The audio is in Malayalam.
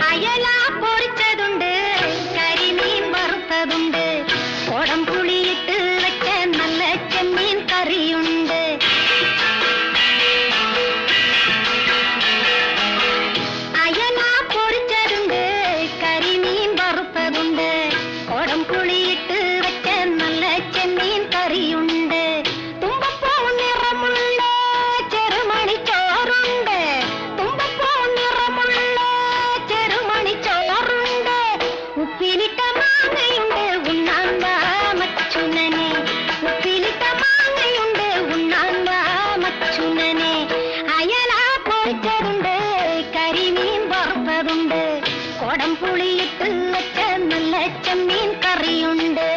അയല പൊരിച്ചതുണ്ട്, കരിമീൻ വറുത്തതുണ്ട്, കൊടംപുളിയിട്ട് വെച്ച നല്ല ചെമ്മീൻ കറിയുണ്ട്. അയല പൊരിച്ചതുണ്ട്, കരിമീൻ വറുത്തതുണ്ട്, കൊടംപുളിയിട്ട് വെച്ച നല്ല ചെമ്മീൻ കറിയുണ്ട്. തുമ്പപ്പൂ നിറമുള്ള ചെറുമണി ചോറുണ്ട്, തുമ്പപ്പൂ നിറമുള്ള ചെറുമണി ചോറുണ്ട്. ഉപ്പിലിട്ട മാങ്ങയുണ്ട്, ഉണ്ണാൻ വാ മച്ചുനനെ, ഉപ്പിലിട്ട മാങ്ങയുണ്ട്, ഉണ്ണാൻ വാ മച്ചുനനെ. അയല പൊരിച്ചതുണ്ട്, കരിമീൻ വറുത്തതുണ്ട്, കൊടംപുളിയിട്ട് വെച്ച നല്ല ചെമ്മീൻ കറിയുണ്ട്.